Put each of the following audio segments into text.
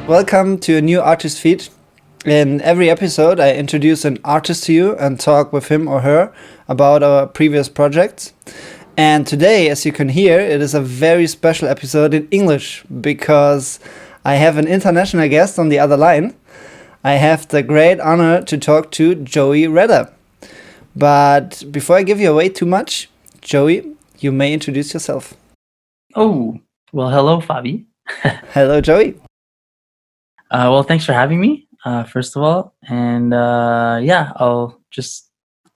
Welcome to a new artist feed. In every episode, I introduce an artist to you and talk with him or her about our previous projects. And today, as you can hear, it is a very special episode in English because I have an international guest on the other line. I have the great honor to talk to Joey Reda. But before I give you away too much, Joey, you may introduce yourself. Oh, well, hello, Fabi. Hello, Joey. Well, thanks for having me, first of all. And yeah, I'll just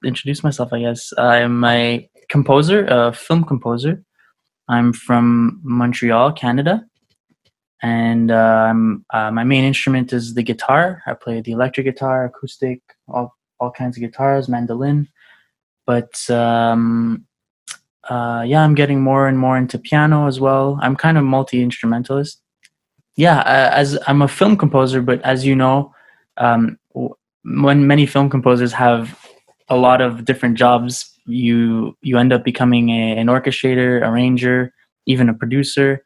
introduce myself, I guess. I'm a composer, a film composer. I'm from Montreal, Canada. And my main instrument is the guitar. I play the electric guitar, acoustic, all kinds of guitars, mandolin. But yeah, I'm getting more and more into piano as well. I'm kind of multi-instrumentalist. Yeah, as I'm a film composer, but as you know, when many film composers have a lot of different jobs, you end up becoming an orchestrator, arranger, even a producer.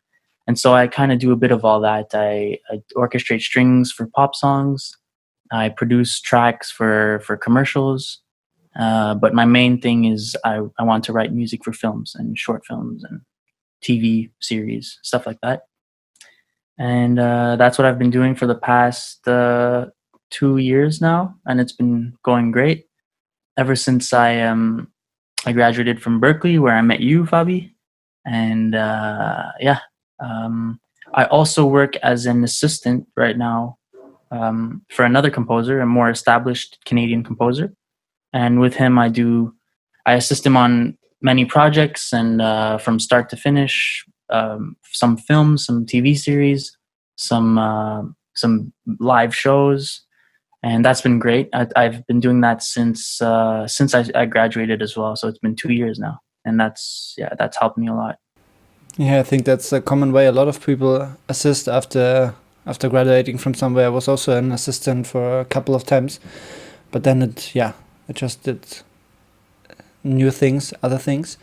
And so I kind of do a bit of all that. I orchestrate strings for pop songs. I produce tracks for commercials. But my main thing is I want to write music for films and short films and TV series, stuff like that. And that's what I've been doing for the past 2 years now, and it's been going great ever since I graduated from Berkeley, where I met you, Fabi. And yeah, I also work as an assistant right now for another composer, a more established Canadian composer. And with him, I assist him on many projects, and from start to finish, some films, some TV series, some live shows, and that's been great. I've been doing that since I graduated as well. So it's been 2 years now, and that's helped me a lot. Yeah, I think that's a common way a lot of people assist after graduating from somewhere. I was also an assistant for a couple of times, but then I just did new things, other things.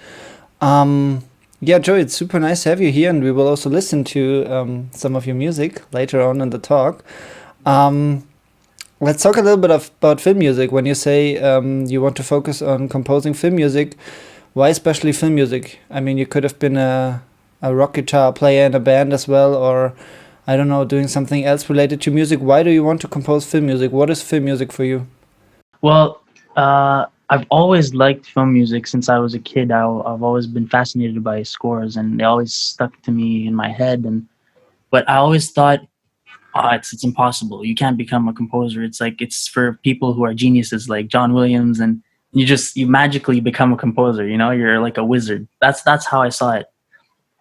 Yeah, Joey, it's super nice to have you here, and we will also listen to some of your music later on in the talk. Let's talk a little bit about film music. When you say you want to focus on composing film music, why especially film music? I mean, you could have been a rock guitar player in a band as well, or I don't know, doing something else related to music. Why do you want to compose film music? What is film music for you? Well, I've always liked film music since I was a kid. I've always been fascinated by scores, and they always stuck to me in my head. But I always thought, it's impossible. You can't become a composer. It's like it's for people who are geniuses like John Williams, and you magically become a composer. You know, you're like a wizard. That's how I saw it.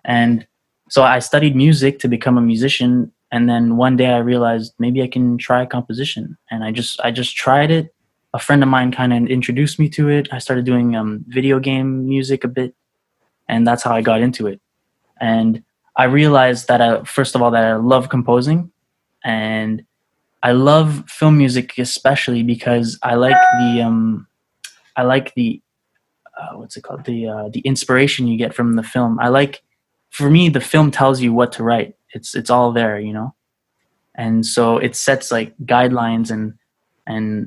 And so I studied music to become a musician, and then one day I realized maybe I can try composition, and I just tried it. A friend of mine kind of introduced me to it. I started doing video game music a bit, and that's how I got into it. And I realized that first of all, that I love composing, and I love film music especially because I like the what's it called, the inspiration you get from the film. For me, the film tells you what to write. It's all there, you know, and so it sets like guidelines and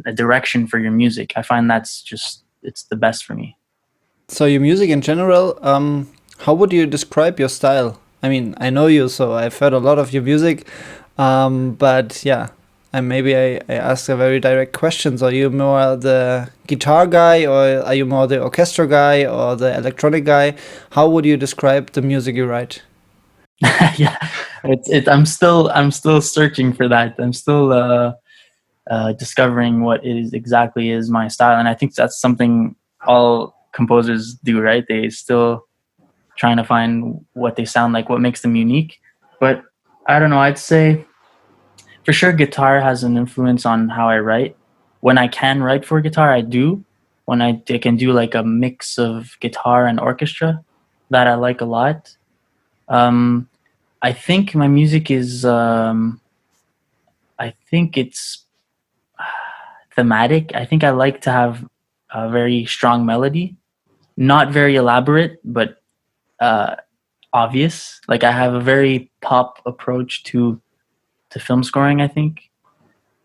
a direction for your music. I find it's the best for me. So your music in general, how would you describe your style? I mean, I know you, so I've heard a lot of your music, but yeah, and maybe I ask a very direct questions. Are you more the guitar guy, or are you more the orchestra guy, or the electronic guy? How would you describe the music you write? Yeah, I'm still searching for that. I'm still discovering what exactly is my style, and I think that's something all composers do, right? They still trying to find what they sound like, what makes them unique. But I don't know, I'd say for sure guitar has an influence on how I write. When I can write for guitar, I do. When I can do like a mix of guitar and orchestra, that I like a lot. um I think my music is I think it's thematic. I think I like to have a very strong melody, not very elaborate, but obvious. Like I have a very pop approach to to film scoring, I think.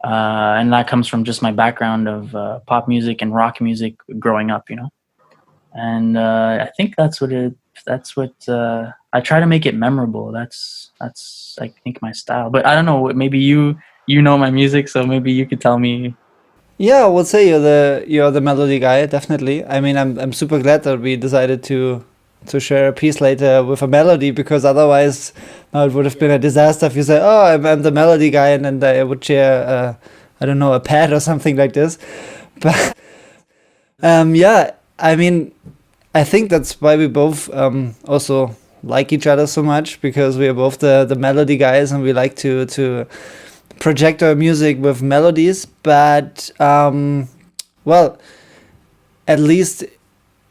And that comes from just my background of pop music and rock music growing up, you know. And I think that's what I try to make it memorable. That's I think my style. But I don't know, maybe you know my music, so maybe you could tell me. Yeah, I would say you're the melody guy, definitely. I mean, I'm super glad that we decided to share a piece later with a melody, because otherwise, now it would have been a disaster if you say, "Oh, I'm the melody guy," and then I would share, I don't know, a pad or something like this. But yeah, I mean, I think that's why we both also like each other so much, because we are both the melody guys, and we like to project our music with melodies. But well, at least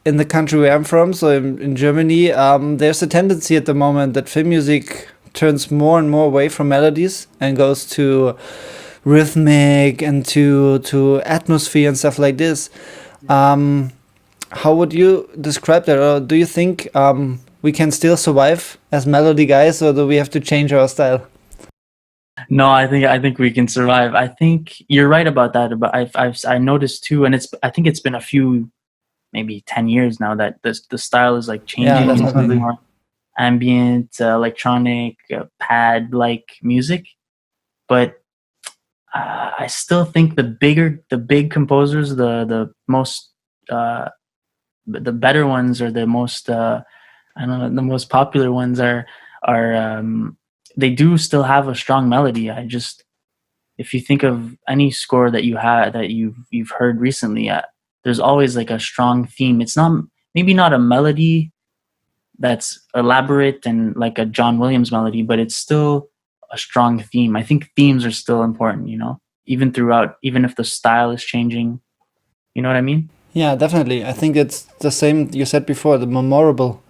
in the country where I'm from, so in Germany, there's a tendency at the moment that film music turns more and more away from melodies and goes to rhythmic and to atmosphere and stuff like this. How would you describe that, or do you think we can still survive as melody guys, or do we have to change our style? No, I think we can survive. I think you're right about that. But I noticed too, and I think it's been a few, maybe 10 years now, that the style is like Yeah, changing into definitely. more ambient, electronic, pad like music. But I still think the big composers, the most the better ones, or the most I don't know, the most popular ones are they do still have a strong melody. I just, if you think of any score that you had that you've heard recently, there's always like a strong theme. It's not, maybe not a melody that's elaborate and like a John Williams melody, but it's still a strong theme. I think themes are still important, you know, even throughout, even if the style is changing. You know what I mean? Yeah, definitely. I think it's the same you said before, the memorable.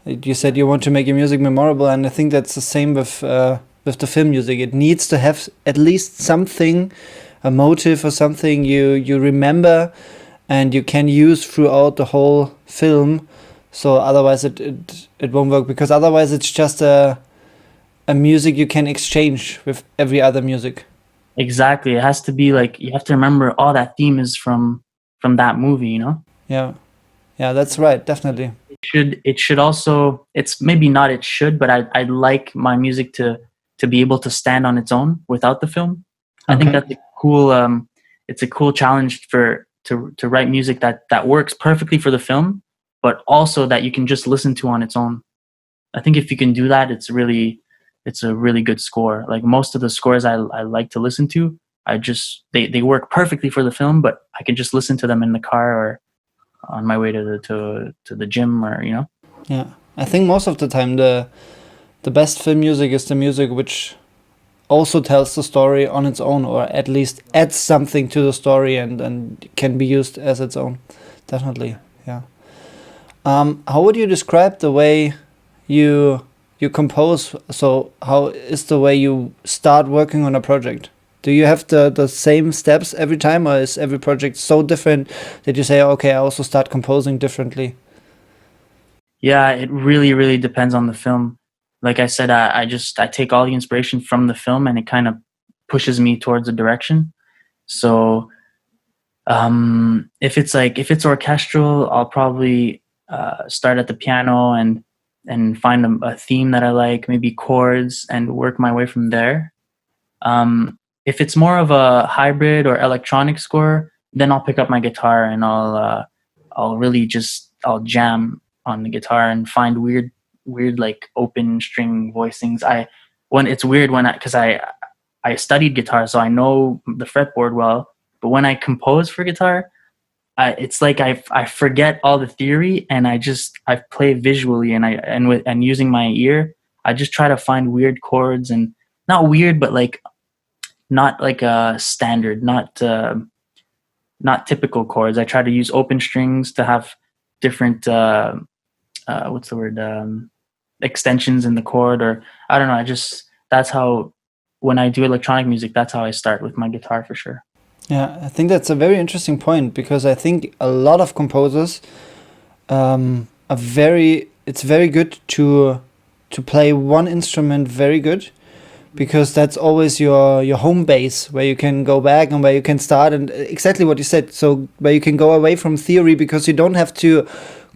You said you want to make your music memorable, and I think that's the same with the film music. It needs to have at least something, a motive or something you remember and you can use throughout the whole film. So otherwise it won't work, because otherwise it's just a music you can exchange with every other music. Exactly. It has to be like, you have to remember, all that theme is from that movie, you know? Yeah. Yeah, that's right, definitely. It should also, it's maybe not it should, but I'd like my music to be able to stand on its own without the film. I think Okay. that's a cool it's a cool challenge to write music that works perfectly for the film, but also that you can just listen to on its own. I think if you can do that, it's a really good score. Like most of the scores I like to listen to, I just, they work perfectly for the film, but I can just listen to them in the car or on my way to the gym, or you know. Yeah. I think most of the time the best film music is the music which also tells the story on its own, or at least adds something to the story and can be used as its own. Definitely. Yeah. How would you describe the way you you compose? So how is the way you start working on a project? Do you have the same steps every time, or is every project so different that you say, okay, I also start composing differently? Yeah, it really depends on the film. Like I said, I take all the inspiration from the film, and it kind of pushes me towards a direction. So if it's orchestral, I'll probably start at the piano and find a theme that I like, maybe chords, and work my way from there. If it's more of a hybrid or electronic score, then I'll pick up my guitar and I'll really just, I'll jam on the guitar and find weird like open string voicings. When it's weird when because I studied guitar, so I know the fretboard well. But when I compose for guitar, it's like I forget all the theory, and I play visually, and using my ear, I just try to find weird chords, and not weird, but like not like a standard, not typical chords. I try to use open strings to have different what's the word, extensions in the chord, or I don't know. I just, that's how, when I do electronic music, that's how I start with my guitar for sure. Yeah, I think that's a very interesting point, because I think a lot of composers are very. It's very good to play one instrument very good, because that's always your home base where you can go back and where you can start, and exactly what you said. So where you can go away from theory because you don't have to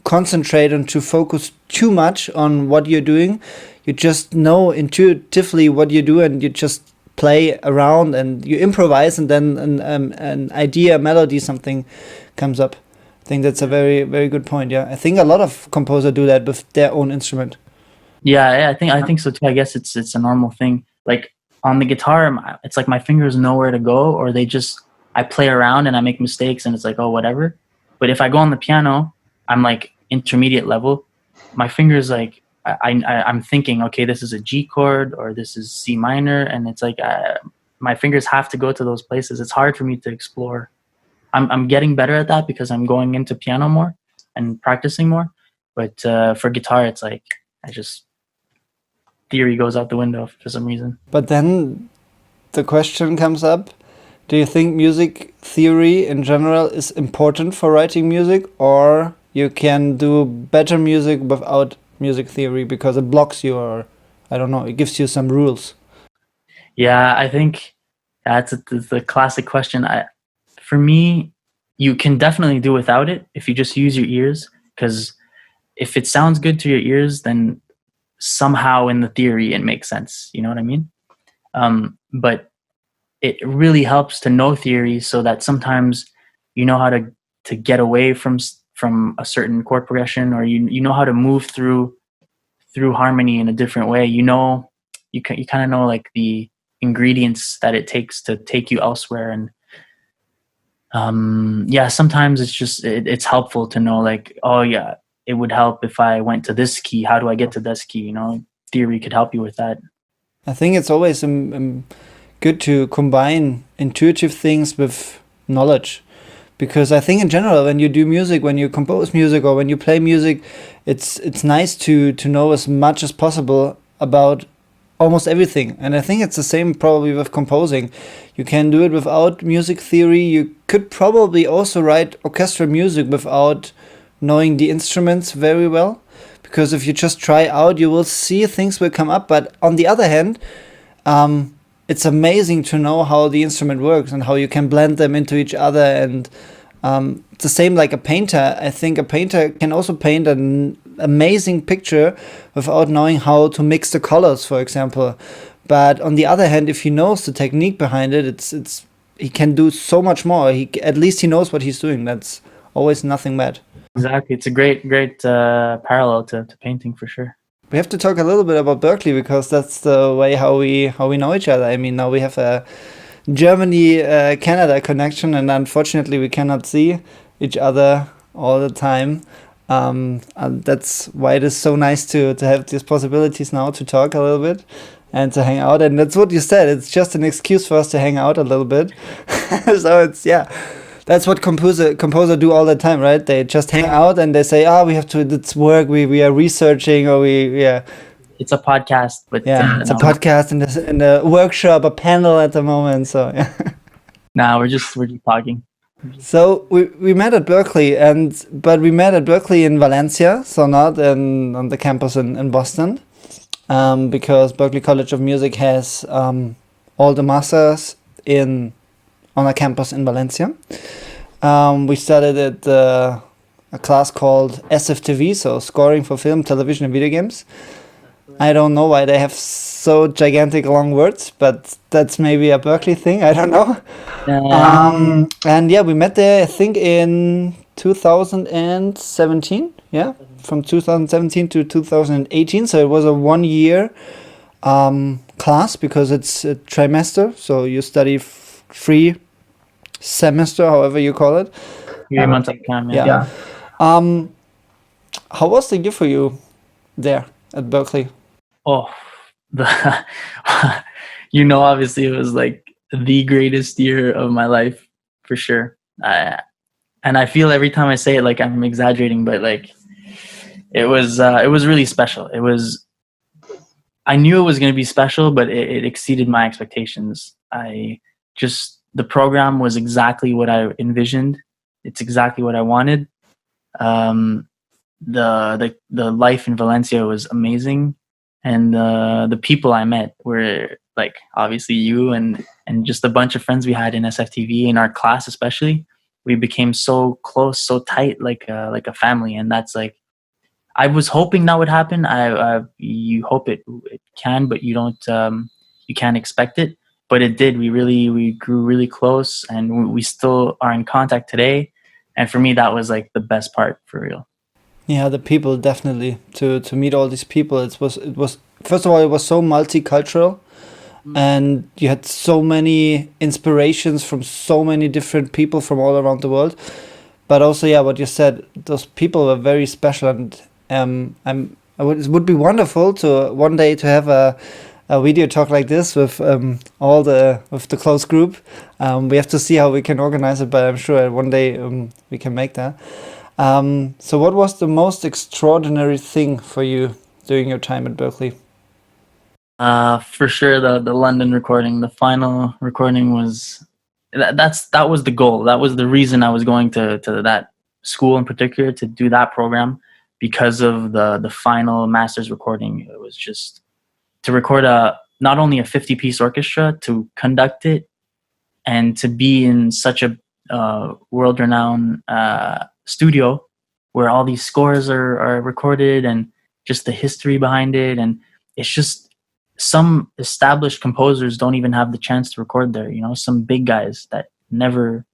concentrate and to focus too much on what you're doing. You just know intuitively what you do, and you just play around and you improvise, and then an idea, a melody, something comes up. I think that's a very, very good point. Yeah, I think a lot of composers do that with their own instrument. Yeah, I think so too. I guess it's a normal thing. Like on the guitar, it's like my fingers know where to go, or I play around and I make mistakes, and it's like, oh, whatever. But if I go on the piano, I'm like intermediate level. My fingers like I'm thinking, okay, this is a G chord or this is C minor, and it's like my fingers have to go to those places. It's hard for me to explore. I'm getting better at that because I'm going into piano more and practicing more. But for guitar, it's like I just theory goes out the window for some reason. But then the question comes up, do you think music theory in general is important for writing music, or you can do better music without music theory because it blocks you, or I don't know, it gives you some rules? Yeah, I think that's the classic question. For me, you can definitely do without it if you just use your ears, because if it sounds good to your ears, then somehow in the theory it makes sense. You know what I mean? But it really helps to know theory so that sometimes you know how to get away from a certain chord progression, or you know how to move through harmony in a different way. You know, you kind of know like the ingredients that it takes to take you elsewhere. And yeah, sometimes it's just it's helpful to know like, oh yeah, it would help if I went to this key. How do I get to this key? You know, theory could help you with that. I think it's always good to combine intuitive things with knowledge, because I think in general when you do music, when you compose music, or when you play music, it's nice to know as much as possible about almost everything. And I think it's the same probably with composing. You can do it without music theory. You could probably also write orchestral music without knowing the instruments very well, because if you just try out, you will see things will come up. But on the other hand, it's amazing to know how the instrument works and how you can blend them into each other. And it's the same like a painter. I think a painter can also paint an amazing picture without knowing how to mix the colors, for example. But on the other hand, if he knows the technique behind it, it's he can do so much more. At least he knows what he's doing. That's always nothing bad. Exactly, it's a great parallel to painting for sure. We have to talk a little bit about Berkeley, because that's the way how we know each other. I mean, now we have a Germany Canada connection, and unfortunately we cannot see each other all the time. And that's why it is so nice to have these possibilities now to talk a little bit and to hang out. And that's what you said. It's just an excuse for us to hang out a little bit. So it's, yeah, that's what composer do all the time, right? They just hang out and they say, we have to, it's work, we are researching, or it's a podcast, but yeah, it's a podcast and a workshop, a panel at the moment. So yeah. Nah, we're just talking. So we met at Berkeley, but we met at Berkeley in Valencia, so not on the campus in Boston, because Berkeley College of Music has all the masters on a campus in Valencia. We studied at a class called SFTV, so Scoring for Film, Television, and Video Games. I don't know why they have so gigantic long words, but that's maybe a Berkeley thing. I don't know. And yeah, we met there, I think, in 2017. Yeah, from 2017 to 2018. So it was a 1-year class, because it's a trimester. So you study 3 semester, however you call it. 3 months at a time. Yeah. How was the year for you there at Berkeley? Oh, obviously it was like the greatest year of my life for sure. And I feel every time I say it like I'm exaggerating, but like it was really special. I knew it was going to be special, but it exceeded my expectations. The program was exactly what I envisioned. It's exactly what I wanted. The life in Valencia was amazing. And the people I met were like obviously you and just a bunch of friends we had in SFTV, in our class especially, we became so close, so tight, like a family. And that's like, I was hoping that would happen. You hope it can, but you don't, you can't expect it. But it did. We grew really close, and we still are in contact today. And for me, that was like the best part, for real. Yeah, the people, definitely, to meet all these people. It was first of all, it was so multicultural, and you had so many inspirations from so many different people from all around the world. But also, yeah, what you said, those people were very special, and it would be wonderful to one day to have a video talk like this with with the close group. We have to see how we can organize it, but I'm sure one day we can make that. So what was the most extraordinary thing for you during your time at Berkeley? For sure, the London recording, the final recording was that was the goal. That was the reason I was going to that school in particular, to do that program, because of the final master's recording. It was just to record not only a 50-piece orchestra, to conduct it, and to be in such a world-renowned studio where all these scores are recorded, and just the history behind it. And it's just, some established composers don't even have the chance to record there. Some big guys that never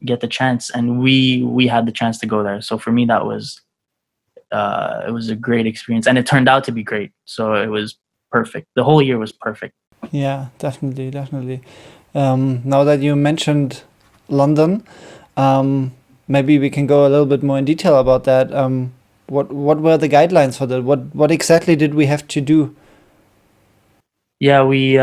get the chance, and we had the chance to go there. So for me, that was it was a great experience, and it turned out to be great. So it was perfect. The whole year was perfect. Yeah, definitely, definitely. Now that you mentioned London, maybe we can go a little bit more in detail about that. What were the guidelines for that? What exactly did we have to do? Yeah, we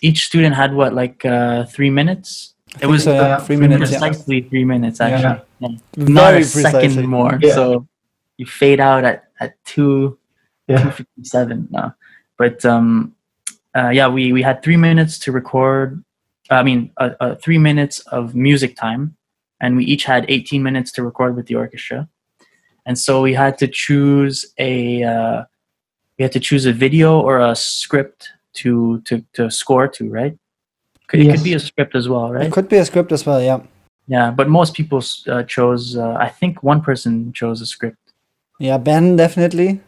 each student had like 3 minutes. It was So, yeah, 3 minutes. precisely 3 minutes, actually. Yeah. Yeah. Very Not a precisely. second more. Yeah. So you fade out at Yeah. 2:57 now. But yeah, we had 3 minutes to record. 3 minutes of music time, and we each had 18 minutes to record with the orchestra. And so we had to choose a video or a script to score to, right? It Yes. could be a script as well, It right? could be a script as well, yeah. Yeah, but most people chose. I think one person chose a script. Yeah, Ben definitely.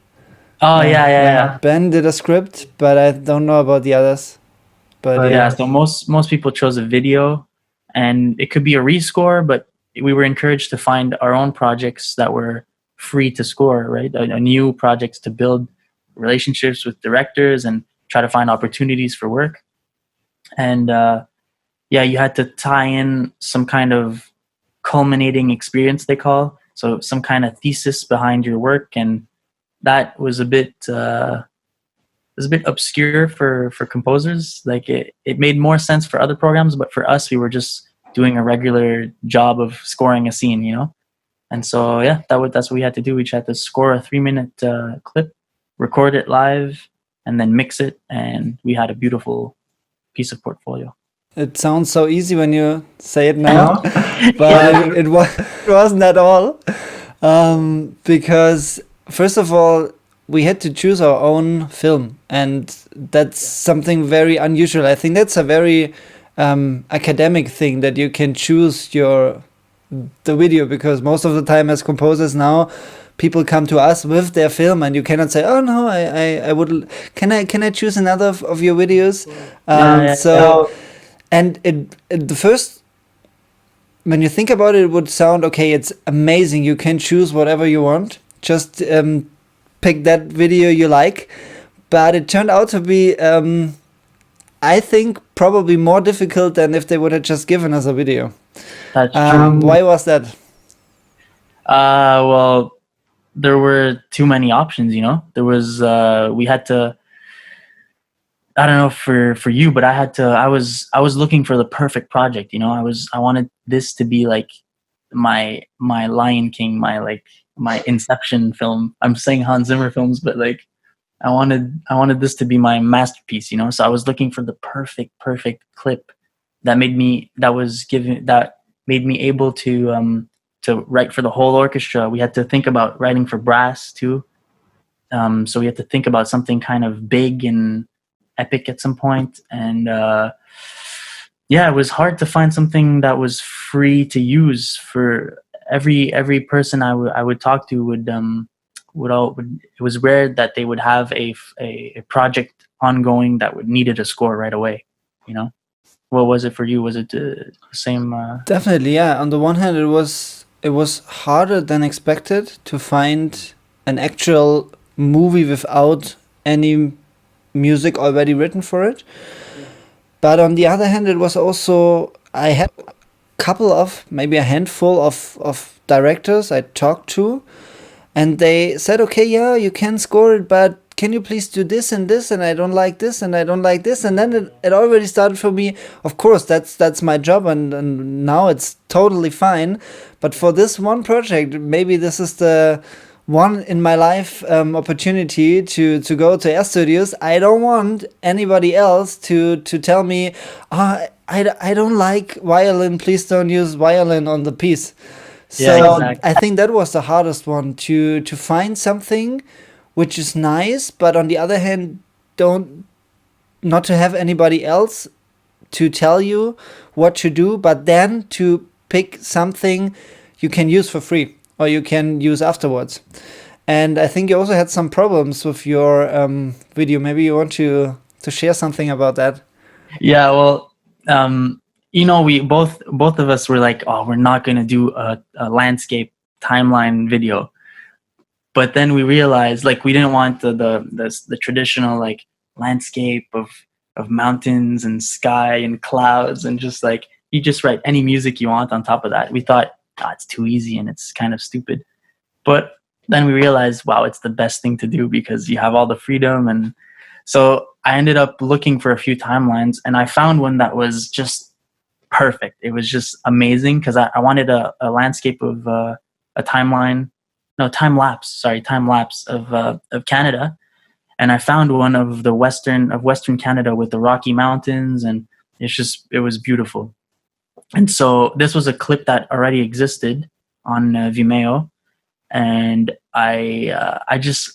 Oh yeah. Ben did a script, but I don't know about the others. But Yeah, so most people chose a video, and it could be a rescore, but we were encouraged to find our own projects that were free to score, right? A new projects to build relationships with directors and try to find opportunities for work. And yeah, you had to tie in some kind of culminating experience, they call, so some kind of thesis behind your work. And that was a bit obscure for composers. Like it made more sense for other programs, but for us, we were just doing a regular job of scoring a scene, And so yeah, that's what we had to do. We had to score a 3-minute clip, record it live, and then mix it, and we had a beautiful piece of portfolio. it sounds so easy when you say it now, but it wasn't at all. Because first of all, we had to choose our own film, and that's something very unusual. I think that's a very academic thing, that you can choose the video, because most of the time as composers now, people come to us with their film, and you cannot say, oh no, I would, can I choose another of your videos? So and the first, when you think about it, it would sound okay, it's amazing, you can choose whatever you want, just pick that video you like. But it turned out to be I think probably more difficult than if they would have just given us a video. That's true. Why was that? Well, there were too many options, There was we had to, I don't know for you, but I was looking for the perfect project, I wanted this to be like my Lion King, my Inception film. I'm saying Hans Zimmer films, but like I wanted this to be my masterpiece, So I was looking for the perfect clip that made me able to write for the whole orchestra. We had to think about writing for brass too. So we had to think about something kind of big and epic at some point, and yeah, it was hard to find something that was free to use. For every person I would talk to would it was rare that they would have a project ongoing that would needed a score right away. You know, what was it for you? Was it the same? Definitely, yeah. On the one hand, it was harder than expected to find an actual movie without any music already written for it. But on the other hand, it was also, I had a couple of, maybe a handful of directors I talked to, and they said, okay, yeah, you can score it, but can you please do this and this, and I don't like this and I don't like this. And then it already started for me. Of course, that's my job, and now it's totally fine. But for this one project, maybe this is the one in my life opportunity to go to air studios. I don't want anybody else to tell me, I don't like violin, please don't use violin on the piece. So Yeah, exactly. I think that was the hardest one, to find something which is nice, but on the other hand, don't not to have anybody else to tell you what to do, but then to pick something you can use for free or you can use afterwards. And I think you also had some problems with your video. Maybe you want to share something about that. Yeah, well, you know, we both of us were like, oh, we're not going to do a landscape timeline video. But then we realized, like, we didn't want the traditional like landscape of mountains and sky and clouds, and just like you just write any music you want on top of that. We thought, oh, it's too easy and it's kind of stupid. But then we realized, wow, it's the best thing to do because you have all the freedom. And so I ended up looking for a few timelines, and I found one that was just perfect. It was just amazing because I wanted a landscape of a timeline, no, time lapse of Canada. And I found one of Western Canada with the Rocky Mountains, and it was beautiful. And so this was a clip that already existed on Vimeo, and I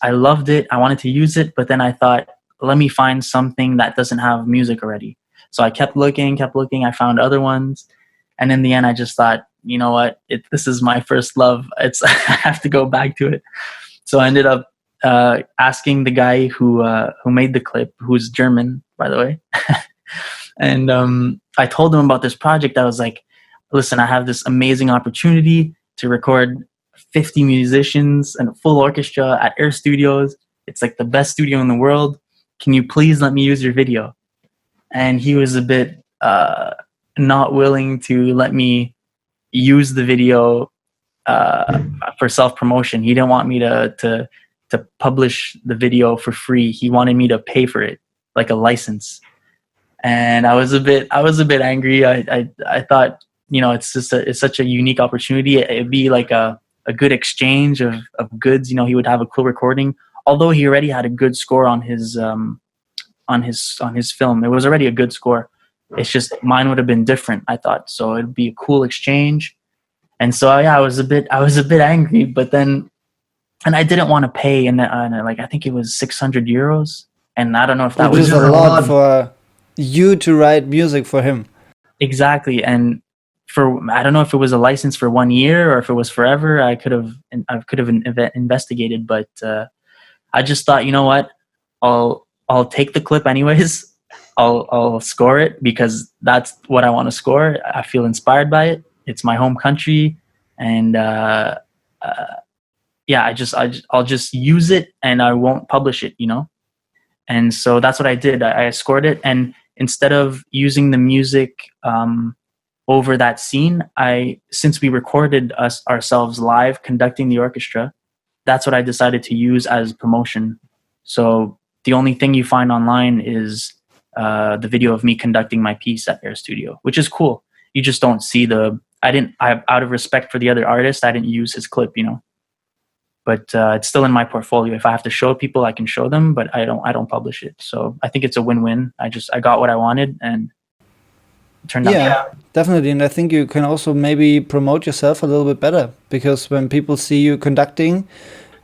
loved it. I wanted to use it, but then I thought, let me find something that doesn't have music already. So I kept looking. I found other ones, and in the end, I just thought, you know what? This is my first love. I have to go back to it. So I ended up asking the guy who made the clip, who's German, by the way, and I told him about this project. I was like, listen, I have this amazing opportunity to record 50 musicians and a full orchestra at Air Studios. It's like the best studio in the world. Can you please let me use your video? And he was a bit not willing to let me use the video for self-promotion. He didn't want me to publish the video for free. He wanted me to pay for it, like a license. And I was a bit angry. I thought, you know, it's such a unique opportunity. It'd be like a good exchange of goods. You know, he would have a cool recording, although he already had a good score on his film. It was already a good score. It's just mine would have been different, I thought. So it'd be a cool exchange. And so yeah, I was a bit angry, but then, and I didn't want to pay, and like I think it was 600 euros, and I don't know if that Which was is a lot for you to write music for him. Exactly. And I don't know if it was a license for 1 year or if it was forever. I could have investigated, but I just thought, you know what, I'll take the clip anyways. I'll score it because that's what I want to score. I feel inspired by it. It's my home country, and yeah, I'll just use it and I won't publish it, you know. And so that's what I did. I scored it, and instead of using the music over that scene, since we recorded ourselves live conducting the orchestra, that's what I decided to use as promotion. So the only thing you find online is the video of me conducting my piece at Air Studio, which is cool. You just don't see out of respect for the other artist, I didn't use his clip, you know. But it's still in my portfolio. If I have to show people, I can show them, but I don't publish it. So I think it's a win-win. I got what I wanted, and it turned out. Yeah, definitely. And I think you can also maybe promote yourself a little bit better, because when people see you conducting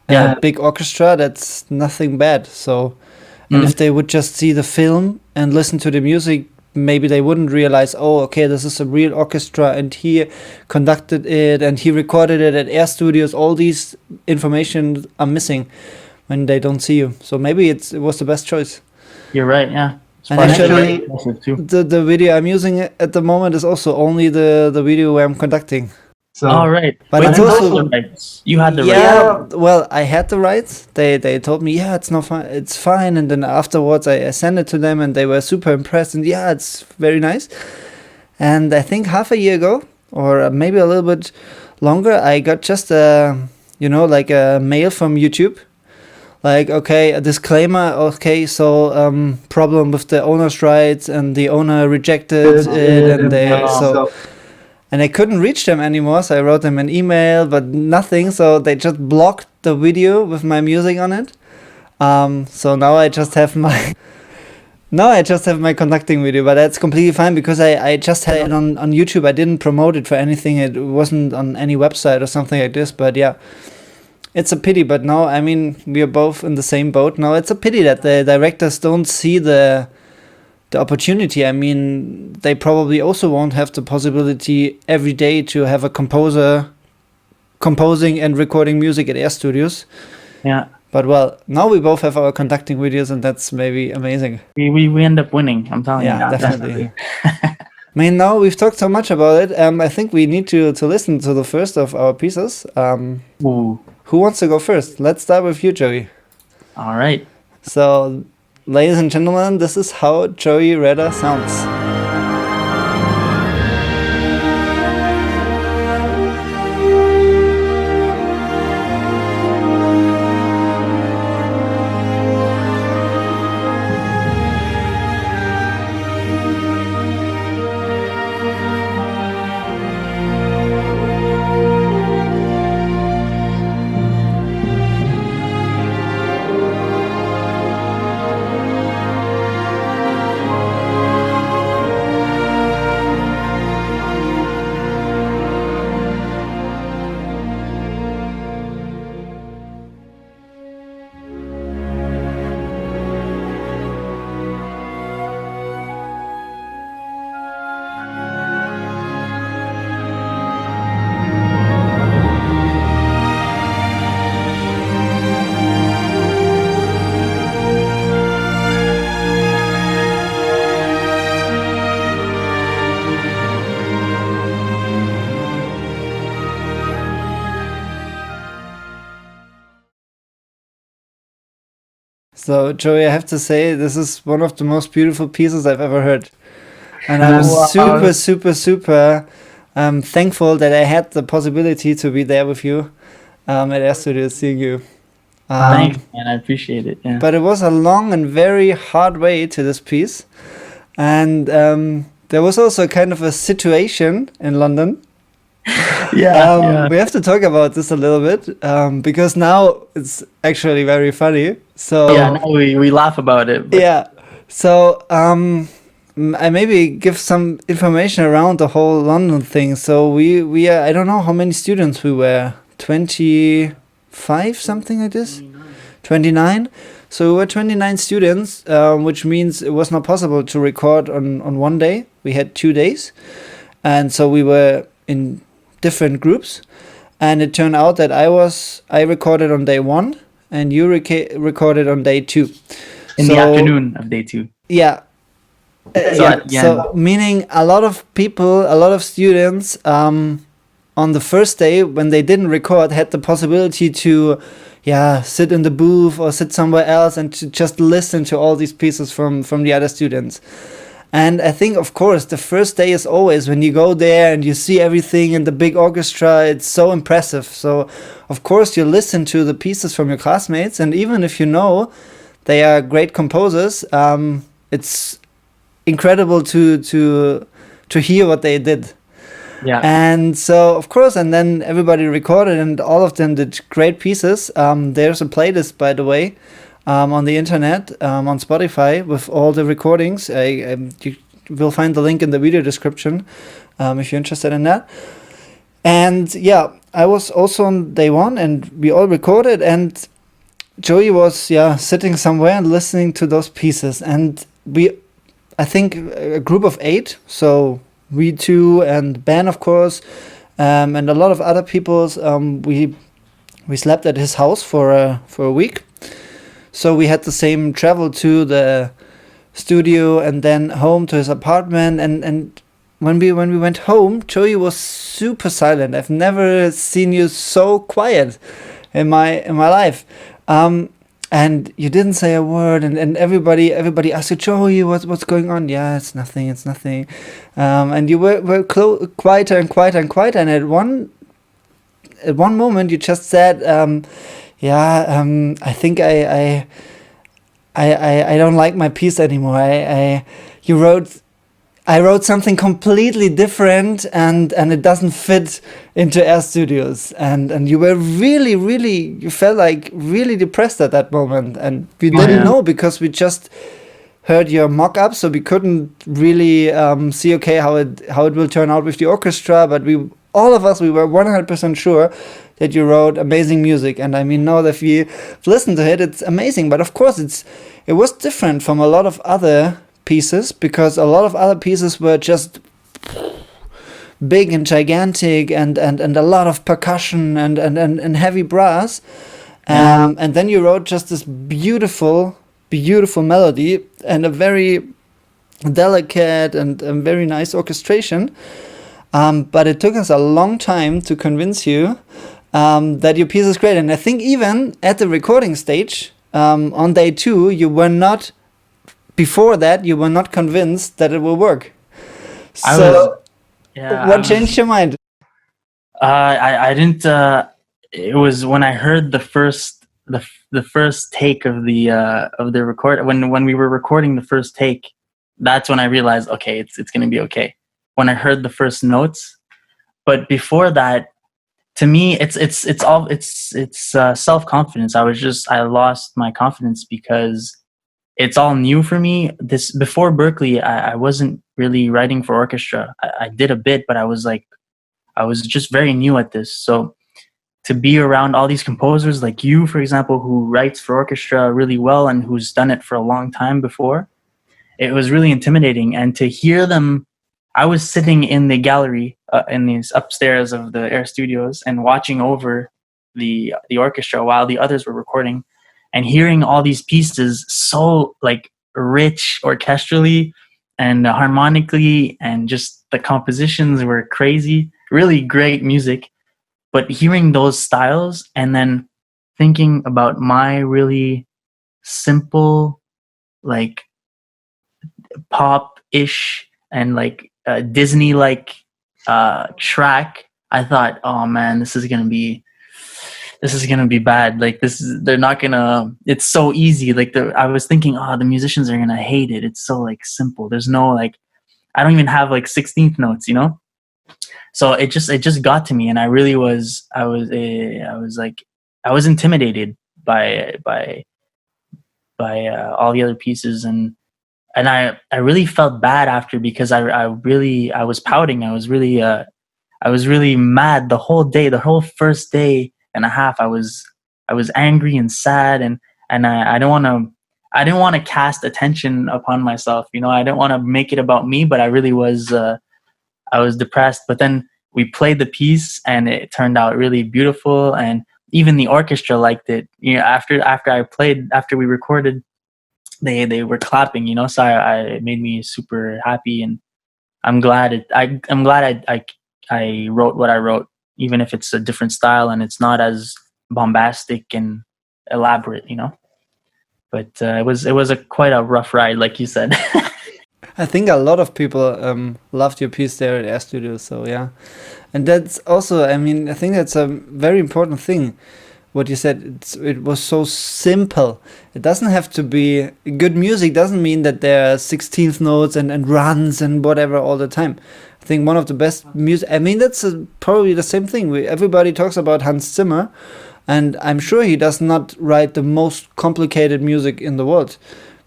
a big orchestra, that's nothing bad. So And if they would just see the film and listen to the music, maybe they wouldn't realize, oh, okay, this is a real orchestra and he conducted it and he recorded it at Air Studios. All these information are missing when they don't see you. So maybe it was the best choice. You're right, yeah. And actually, the video I'm using at the moment is also only the video where I'm conducting. So, all right, but it's also you had the rights. Yeah, well, I had the rights. They told me, yeah, it's not fine, it's fine. And then afterwards, I sent it to them, and they were super impressed. And yeah, it's very nice. And I think half a year ago, or maybe a little bit longer, I got just like a mail from YouTube. Like, okay, a disclaimer, okay, so problem with the owner's rights, and the owner rejected it, and and I couldn't reach them anymore, so I wrote them an email, but nothing, so they just blocked the video with my music on it. So now I just have my conducting video, but that's completely fine because I just had it on YouTube. I didn't promote it for anything. It wasn't on any website or something like this, but yeah. It's a pity, but now, I mean, we are both in the same boat. Now, it's a pity that the directors don't see the opportunity. I mean, they probably also won't have the possibility every day to have a composer composing and recording music at Air Studios. Yeah. But well, now we both have our conducting videos, and that's maybe amazing. We end up winning, I'm telling you. Yeah, definitely. I mean, now we've talked so much about it. I think we need to listen to the first of our pieces. Ooh. Who wants to go first? Let's start with you, Joey. All right. So, ladies and gentlemen, this is how Joey Reda sounds. So, Joey, I have to say, this is one of the most beautiful pieces I've ever heard. And I'm super thankful that I had the possibility to be there with you at Air Studios, seeing you. Thanks, man. I appreciate it. Yeah. But it was a long and very hard way to this piece. And there was also kind of a situation in London. We have to talk about this a little bit because now it's actually very funny. So yeah, now we laugh about it. But. Yeah. So I maybe give some information around the whole London thing. So we are, I don't know how many students we were, 25, something like this, 29. So we were 29 students, which means it was not possible to record on one day. We had 2 days, and so we were in different groups, and it turned out that I recorded on day 1 and you recorded on day 2 in the afternoon of day 2. Yeah. So meaning a lot of people, a lot of students on the first day when they didn't record had the possibility to sit in the booth or sit somewhere else and to just listen to all these pieces from the other students. And I think, of course, the first day is always when you go there and you see everything in the big orchestra, it's so impressive. So, of course, you listen to the pieces from your classmates, and even if you know they are great composers, it's incredible to hear what they did. Yeah. And so, of course, and then everybody recorded, and all of them did great pieces. There's a playlist, by the way, on the internet, on Spotify, with all the recordings. You will find the link in the video description if you're interested in that. And I was also on day 1, and we all recorded, and Joey was sitting somewhere and listening to those pieces, and I think a group of 8, so we two and Ben, of course, and a lot of other people's. We slept at his house for a week, so we had the same travel to the studio and then home to his apartment. And when we went home, Joey was super silent. I've never seen you so quiet in my life. And you didn't say a word, and everybody asked you, Joey, what's going on? Yeah, it's nothing. And you were quieter and quieter and quieter, and at one moment you just said, I think I don't like my piece anymore. I wrote something completely different, and it doesn't fit into Air Studios. And you were really, you felt like really depressed at that moment. And we didn't know, because we just heard your mock-up, so we couldn't really see, okay, how it will turn out with the orchestra. But all of us were 100% sure that you wrote amazing music. And I mean, now that we listened to it, it's amazing. But of course, it was different from a lot of other pieces, because a lot of other pieces were just big and gigantic, and a lot of percussion and heavy brass. And then you wrote just this beautiful melody and a very delicate and very nice orchestration. But it took us a long time to convince you that your piece is great. And I think even at the recording stage, on day 2, before that, you were not convinced that it will work. What changed your mind? I didn't. It was when I heard the first take of the record. When we were recording the first take, that's when I realized, okay, it's gonna be okay. When I heard the first notes, but before that, to me, it's self-confidence. I lost my confidence because it's all new for me. Before Berklee, I wasn't really writing for orchestra. I did a bit, but I was just very new at this. So to be around all these composers like you, for example, who writes for orchestra really well and who's done it for a long time before, it was really intimidating. And to hear them, I was sitting in the gallery in these upstairs of the Air Studios and watching over the orchestra while the others were recording, and hearing all these pieces so like rich orchestrally and harmonically, and just the compositions were crazy, really great music. But hearing those styles and then thinking about my really simple, like pop-ish and like Disney-like track, I thought, oh man, this is gonna be bad. Like they're not gonna. It's so easy. Like I was thinking, oh, the musicians are gonna hate it. It's so like simple. There's no like, I don't even have like 16th notes, you know. So it just got to me, and I really was. I was intimidated by all the other pieces, and I really felt bad after, because I was pouting. I was really mad the whole day. The whole first day and a half, I was angry and sad, and I didn't want to cast attention upon myself. You know, I didn't want to make it about me, but I really was. I was depressed. But then we played the piece, and it turned out really beautiful, and even the orchestra liked it. You know, after we recorded, they were clapping. You know, so it made me super happy, and I'm glad I wrote what I wrote, even if it's a different style and it's not as bombastic and elaborate, you know. But it was quite a rough ride, like you said. I think a lot of people loved your piece there at Air Studio. So yeah, and that's also, I mean, I think that's a very important thing. What you said, it was so simple. It doesn't have to be good music. Doesn't mean that there are 16th notes and runs and whatever all the time. I think one of the best music. I mean, that's probably the same thing. Everybody talks about Hans Zimmer, and I'm sure he does not write the most complicated music in the world,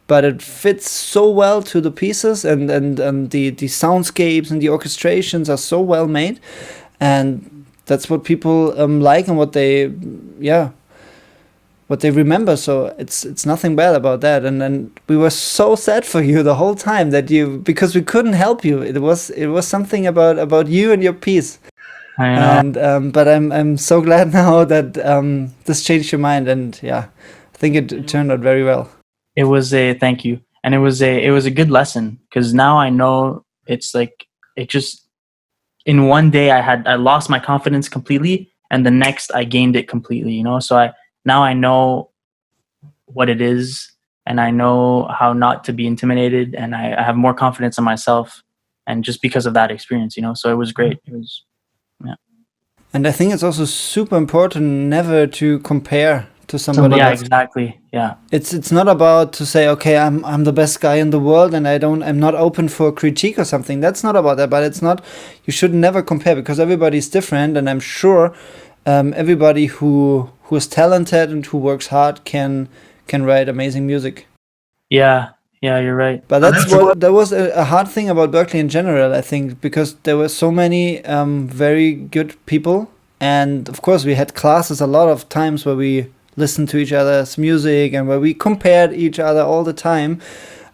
but it fits so well to the pieces, and the soundscapes and the orchestrations are so well made, and that's what people like, and what they what they remember. So it's nothing bad about that. And then we were so sad for you the whole time that because we couldn't help you. It was something about you and your piece. I know. And but I'm so glad now that this changed your mind, and yeah, I think it turned out very well. It was thank you, and it was a good lesson, because now I know it's like it just in one day I lost my confidence completely, and the next I gained it completely. You know, so now I know what it is, and I know how not to be intimidated, and I have more confidence in myself, and just because of that experience, you know. So it was great. It was. And I think it's also super important never to compare to somebody Yeah, else. exactly. Yeah. It's not about to say, okay, I'm the best guy in the world and I'm not open for critique or something. That's not about that, but it's not, you should never compare, because everybody's different, and I'm sure everybody who is talented and who works hard can write amazing music. Yeah, you're right. But that was a hard thing about Berkeley in general, I think, because there were so many very good people, and of course we had classes a lot of times where we listened to each other's music and where we compared each other all the time.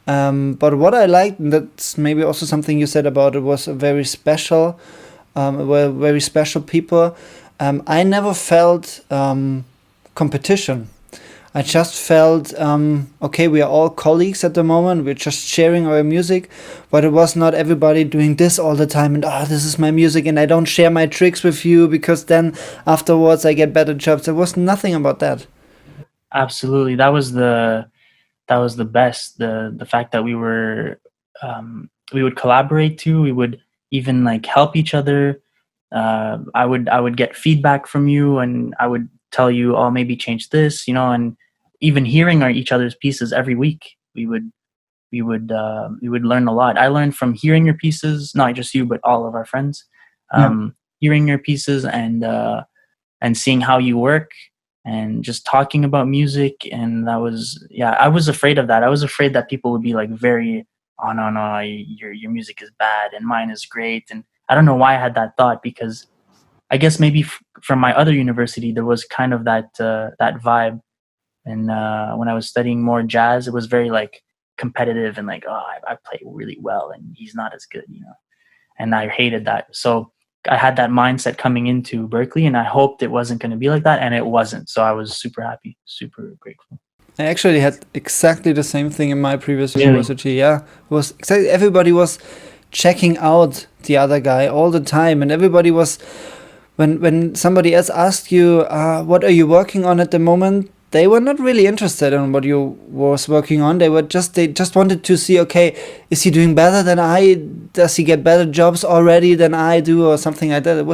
But what I liked, and that's maybe also something you said about it, was a very special, were very special people. I never felt competition. I just felt, okay, we are all colleagues at the moment. We're just sharing our music, but it was not everybody doing this all the time. And, this is my music, and I don't share my tricks with you because then afterwards I get better jobs. There was nothing about that. Absolutely. That was the best. The fact that we would collaborate too. We would even like help each other. I would get feedback from you, and I would tell you, oh, maybe change this, you know. And even hearing each other's pieces every week, we would learn a lot. I learned from hearing your pieces, not just you, but all of our friends. Hearing your pieces and seeing how you work, and just talking about music. And that was, I was afraid of that. I was afraid that people would be like very, oh no, your music is bad and mine is great. And I don't know why I had that thought, because I guess maybe from my other university there was kind of that vibe. And when I was studying more jazz, it was very like competitive and like, oh, I play really well and he's not as good, you know. And I hated that. So I had that mindset coming into Berkeley, and I hoped it wasn't going to be like that, and it wasn't. So I was super happy, super grateful. I actually had exactly the same thing in my previous university. Yeah, it was exactly, everybody was checking out the other guy all the time, and everybody was, when somebody else asked you, what are you working on at the moment, they were not really interested in what you was working on. They just wanted to see, okay, is he doing better than I? Does he get better jobs already than I do, or something like that?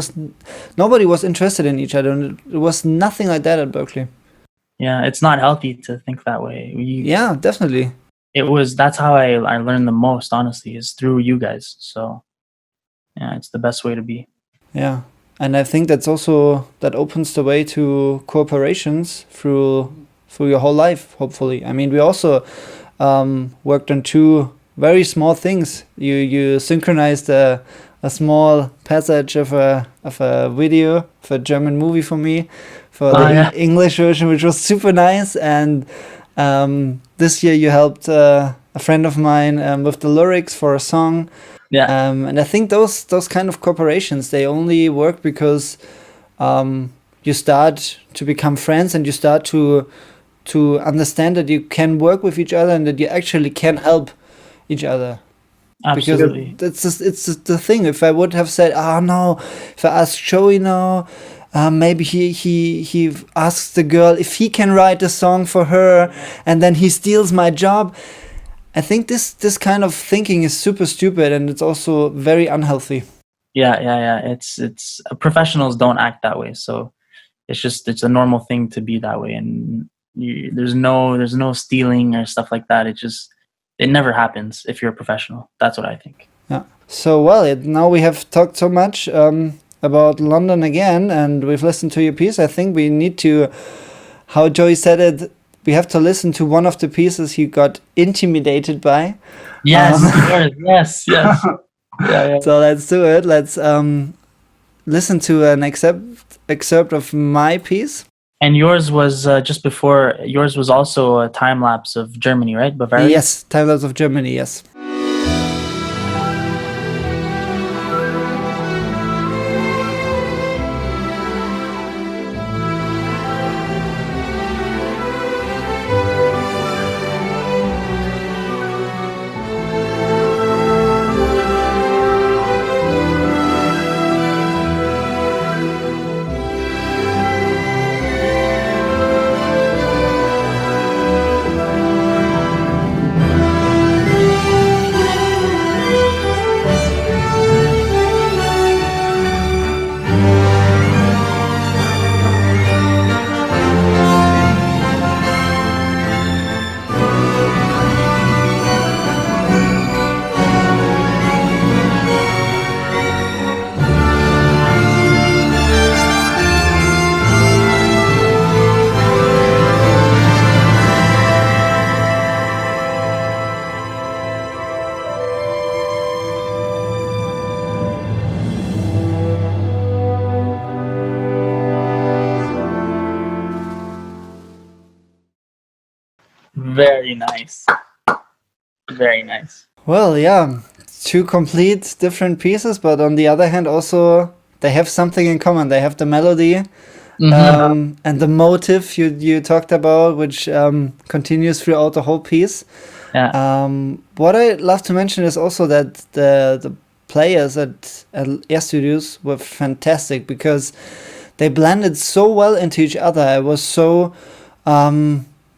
Nobody was interested in each other, and it was nothing like that at Berkeley. Yeah, it's not healthy to think that way. Yeah, definitely. That's how I learned the most, honestly, is through you guys. So yeah, it's the best way to be. Yeah. And I think that opens the way to cooperations through your whole life, hopefully. I mean, we also worked on two very small things. You synchronized a small passage of a video for a German movie for me, for the English version, which was super nice. And this year you helped a friend of mine with the lyrics for a song. Yeah. And I think those kind of corporations, they only work because you start to become friends, and you start to understand that you can work with each other and that you actually can help each other. Absolutely. Because it's just the thing. If I would have said, no, if I asked Joey now, maybe he asks the girl if he can write a song for her, and then he steals my job. I think this kind of thinking is super stupid, and it's also very unhealthy. Yeah. It's professionals don't act that way, so it's a normal thing to be that way, and there's no stealing or stuff like that. It never happens if you're a professional. That's what I think. Yeah. So now we have talked so much about London again, and we've listened to your piece. I think we need to, how Joey said it, we have to listen to one of the pieces he got intimidated by. Yes, yes. Yeah. So let's do it. Let's listen to an excerpt of my piece. And yours was just before. Yours was also a time lapse of Germany, right? Bavaria. Yes, Time-lapse of Germany, yes. Very nice. Very nice. Well, yeah, two complete different pieces, but on the other hand, also they have something in common. They have the melody and the motive you talked about, which continues throughout the whole piece. Yeah. What I love to mention is also that the players at Air Studios were fantastic because they blended so well into each other. I was so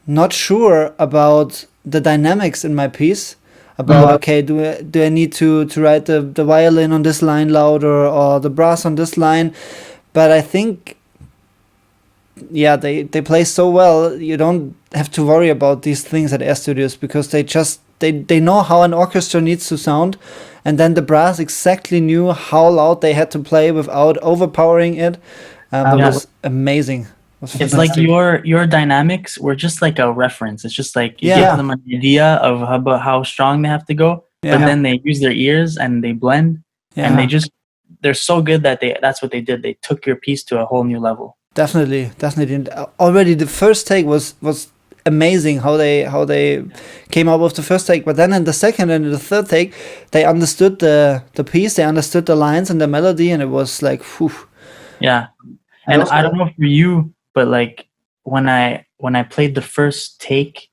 not sure about the dynamics in my piece. About okay, do I need to write the violin on this line louder or the brass on this line? But I think yeah, they play so well. You don't have to worry about these things at Air Studios because they know how an orchestra needs to sound, and then the brass exactly knew how loud they had to play without overpowering it. That was amazing. It's like your dynamics were just like a reference. It's just like you Yeah. give them an idea of how strong they have to go, Yeah. but then they use their ears and they blend, and they're so good that that's what they did. They took your piece to a whole new level. Definitely. And already the first take was amazing how they came up with the first take, but then in the second and the third take, they understood the piece, they understood the lines and the melody, and it was like, whew. Yeah, and I don't know for you, but like when I played the first take,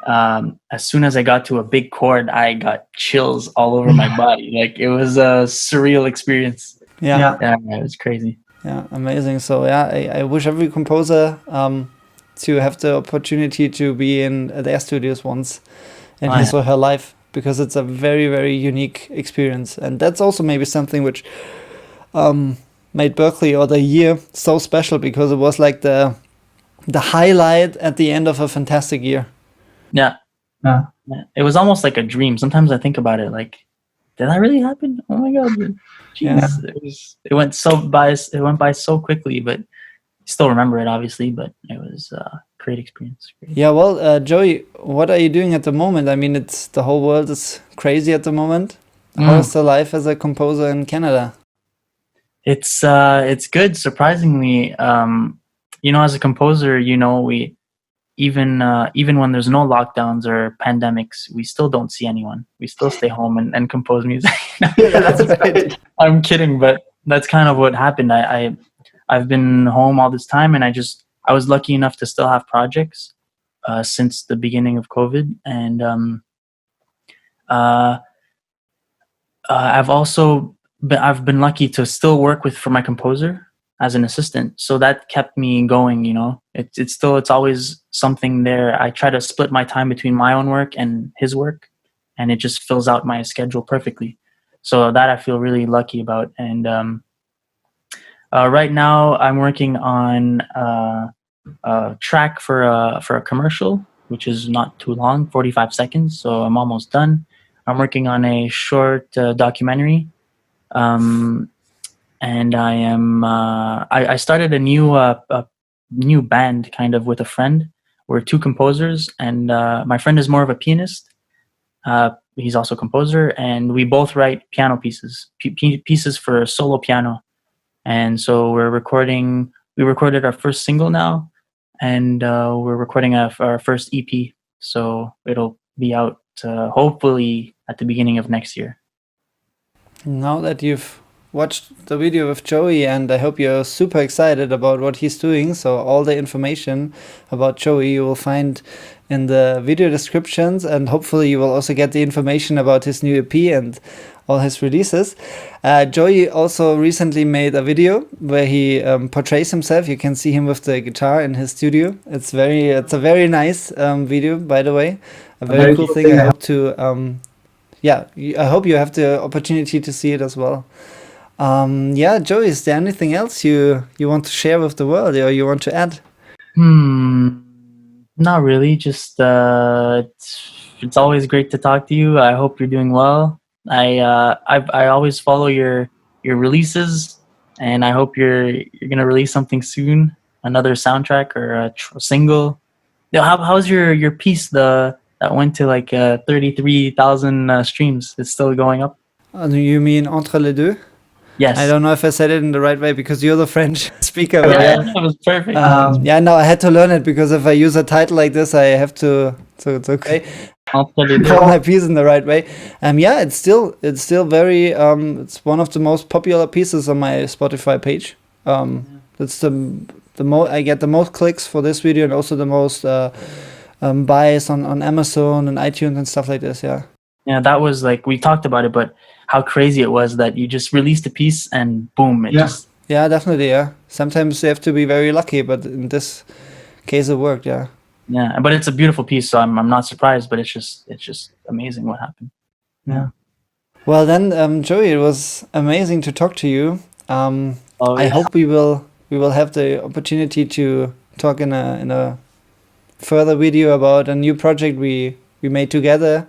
as soon as I got to a big chord, I got chills all over my body. Like it was a surreal experience. Yeah, it was crazy. Yeah, amazing. So yeah, I wish every composer to have the opportunity to be in at Air Studios once in his or her life, because it's a very, very unique experience, and that's also maybe something which made Berkeley or the year so special, because it was like the highlight at the end of a fantastic year. Yeah. It was almost like a dream. Sometimes I think about it, like, did that really happen? Oh my god, jeez. It went by so quickly, but I still remember it, obviously. But it was a great experience. Yeah, well, Joey, what are you doing at the moment? I mean, it's the whole world is crazy at the moment. How is the life as a composer in Canada? It's good, surprisingly. As a composer, we even when there's no lockdowns or pandemics, we still don't see anyone. We still stay home and compose music. That's right. I'm kidding, but that's kind of what happened. I've been home all this time, and I was lucky enough to still have projects since the beginning of COVID, and I've been lucky to still work for my composer as an assistant, so that kept me going. It's always something there. I try to split my time between my own work and his work, and it just fills out my schedule perfectly. So that I feel really lucky about. And right now I'm working on a track for a commercial, which is not too long, 45 seconds. So I'm almost done. I'm working on a short documentary. And I am. I started a new band, kind of, with a friend. We're two composers, and my friend is more of a pianist. He's also a composer, and we both write piano pieces, pieces for solo piano. And so we're recording we recorded our first single now, and we're recording our first EP. So it'll be out hopefully at the beginning of next year. Now that you've watched the video with Joey, and I hope you're super excited about what he's doing. So all the information about Joey you will find in the video descriptions, and hopefully you will also get the information about his new EP and all his releases. Joey also recently made a video where he portrays himself. You can see him with the guitar in his studio. It's a very nice video, by the way. A very cool thing. I hope to I hope you have the opportunity to see it as well. Joey, is there anything else you want to share with the world, or you want to add? Not really. Just it's always great to talk to you. I hope you're doing well. I always follow your releases, and I hope you're gonna release something soon, another soundtrack or a single. How's your piece that went to like 33,000 streams? It's still going up. You mean Entre les deux? Yes. I don't know if I said it in the right way because you're the French speaker. Yeah, it was perfect. No, I had to learn it because if I use a title like this, I have to call my piece in the right way. It's still very it's one of the most popular pieces on my Spotify page. It's I get the most clicks for this video, and also the most buys on Amazon and iTunes and stuff like this. Yeah, that was like, we talked about it, but how crazy it was that you just released a piece and boom, Yeah, definitely. Yeah, sometimes you have to be very lucky, but in this case, it worked. Yeah. Yeah, but it's a beautiful piece, so I'm not surprised. But it's just amazing what happened. Yeah. Well then, Joey, it was amazing to talk to you. I hope we will have the opportunity to talk in a further video about a new project we made together.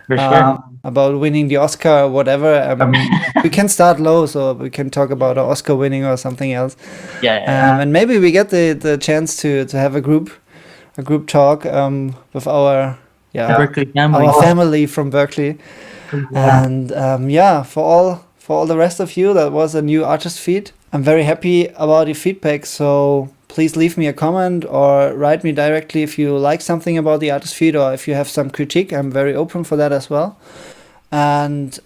For sure. About winning the Oscar or whatever. We can start low, so we can talk about an Oscar winning or something else. Yeah. And maybe we get the chance to have a group talk with our Berkeley family. Our family from Berkeley. And for all the rest of you, that was a new artist feed. I'm very happy about your feedback, so please leave me a comment or write me directly if you like something about the artist feed, or if you have some critique. I'm very open for that as well. And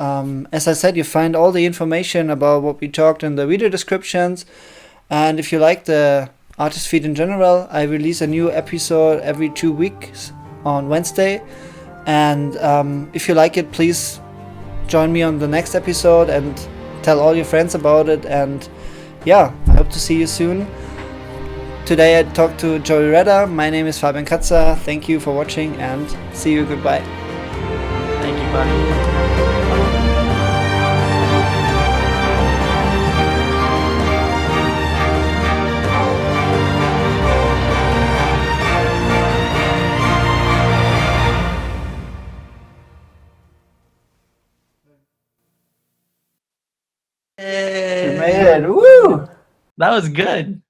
as I said, you find all the information about what we talked in the video descriptions. And if you like the artist feed in general, I release a new episode every 2 weeks on Wednesday. And if you like it, please join me on the next episode and tell all your friends about it. And I hope to see you soon. Today I talked to Joey Reda. My name is Fabian Katzer. Thank you for watching, and see you. Goodbye. Thank you, buddy. You made it. Woo! That was good.